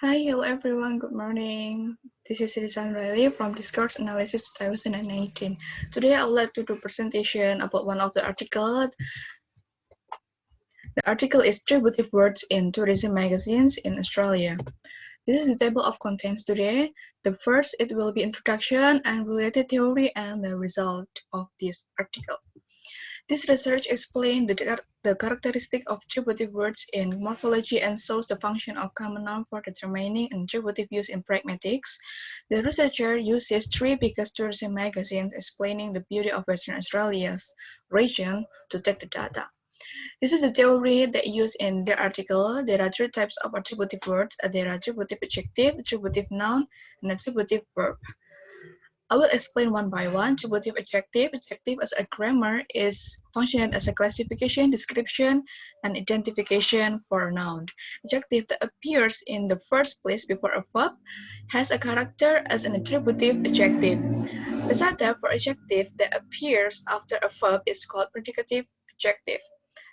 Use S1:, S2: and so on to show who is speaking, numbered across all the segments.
S1: Hi, hello everyone, good morning. This is Riszha Nurlayli from Discourse Analysis 2018. Today I would like to do a presentation about one of the articles. The article is Attributive Words in Tourism Magazines in Australia. This is the table of contents today. The first, it will be introduction and related theory and the result of this article. This research explains the characteristic of attributive words in morphology and shows the function of common noun for determining an attributive use in pragmatics. The researcher uses three biggest tourism magazines explaining the beauty of Western Australia's region to take the data. This is a theory they use in their article. There are three types of attributive words. There are attributive adjective, attributive noun, and attributive verb. I will explain one by one. Attributive adjective. Adjective as a grammar is functioning as a classification, description, and identification for a noun. Adjective that appears in the first place before a verb has a character as an attributive adjective. The subtype for adjective that appears after a verb is called predicative adjective.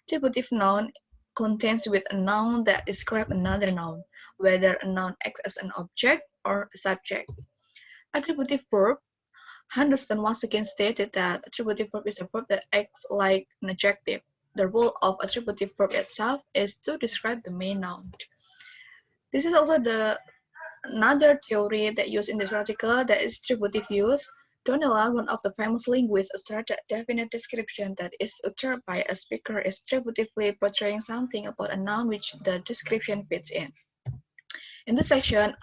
S1: Attributive noun contains with a noun that describes another noun, whether a noun acts as an object or a subject. Attributive verb. Henderson once again stated that attributive verb is a verb that acts like an adjective. The role of attributive verb itself is to describe the main noun. This is also another theory that used in this article, that is attributive use. Donnellan, one of the famous linguists, asserted that definite description that is uttered by a speaker is attributively portraying something about a noun which the description fits in. In this section,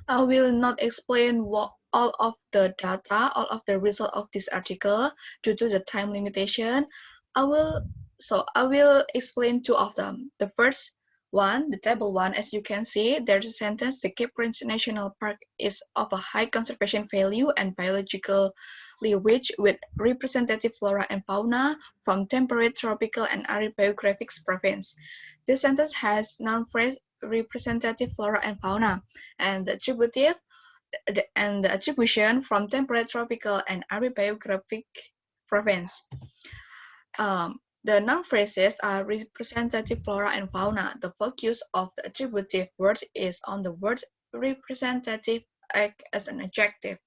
S1: I will not explain all of the data, all of the result of this article due to the time limitation. I will explain two of them. The first one, the table one, as you can see, there's a sentence: the Cape Prince National Park is of a high conservation value and biologically rich with representative flora and fauna from temperate, tropical, and arid geographic province. This sentence has noun phrase representative flora and fauna, and the attribution from temperate, tropical, and arid geographic province. The noun phrases are representative flora and fauna. The focus of the attributive word is on the word representative act as an adjective.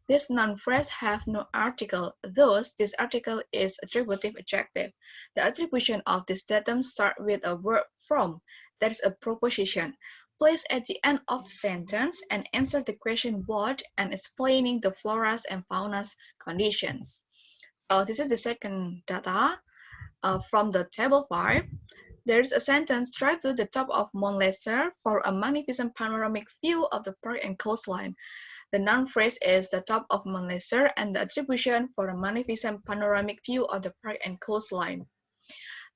S1: This noun phrase have no article, thus this article is attributive adjective. The attribution of this datum start with a verb from, that is a proposition, placed at the end of the sentence and answer the question what and explaining the flora's and fauna's conditions. So this is the second data from the table 5. There is a sentence: drive to the top of Mount Lisetyo for a magnificent panoramic view of the park and coastline. The noun phrase is the top of Mount Lisetyo and the attribution for a magnificent panoramic view of the park and coastline.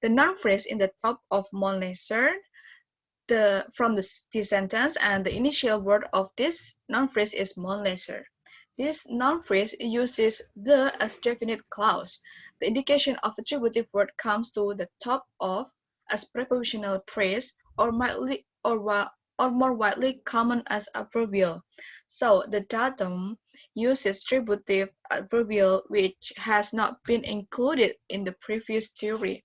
S1: The noun phrase in the top of Mount Lisetyo from this sentence and the initial word of this noun phrase is Mount Lisetyo. This noun phrase uses the as definite clause. The indication of attributive word comes to the top of as prepositional phrase or more widely common as adverbial. So the datum uses attributive adverbial which has not been included in the previous theory.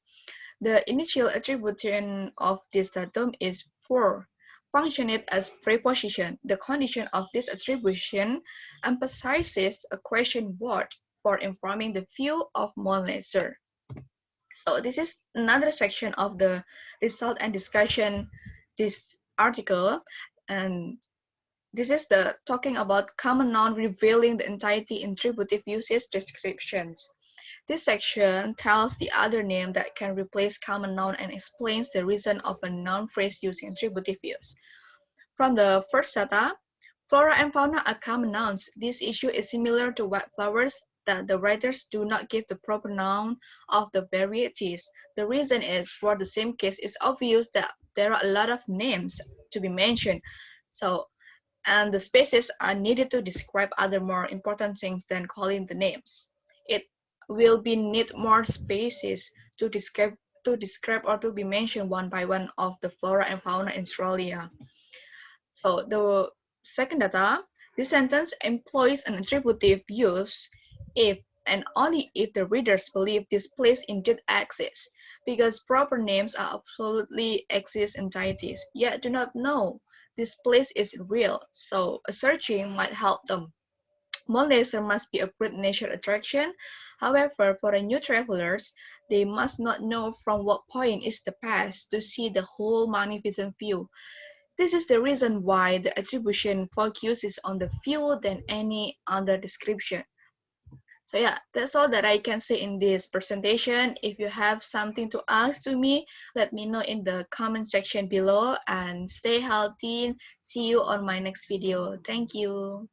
S1: The initial attribution of this datum is for, functioning as preposition. The condition of this attribution emphasizes a question word for informing the view of Mount Lisetyo. So this is another section of the result and discussion this article, and this is the talking about common noun revealing the entirety in attributive uses descriptions. This section tells the other name that can replace common noun and explains the reason of a noun phrase using attributive use. From the first data, flora and fauna are common nouns. This issue is similar to wildflowers that the writers do not give the proper noun of the varieties. The reason is, for the same case, it's obvious that there are a lot of names to be mentioned. And the spaces are needed to describe other more important things than calling the names. It will be need more spaces to describe or to be mentioned one by one of the flora and fauna in Australia. So the second data, this sentence employs an attributive use if and only if the readers believe this place indeed exists, because proper names are absolutely exist entities, yet do not know this place is real, so searching might help them. Mount Laser must be a great nature attraction. However, for the new travelers, they must not know from what point is the past to see the whole magnificent view. This is the reason why the attribution focuses on the view than any other description. So yeah, that's all that I can say in this presentation. If you have something to ask to me, let me know in the comment section below, and stay healthy. See you on my next video. Thank you.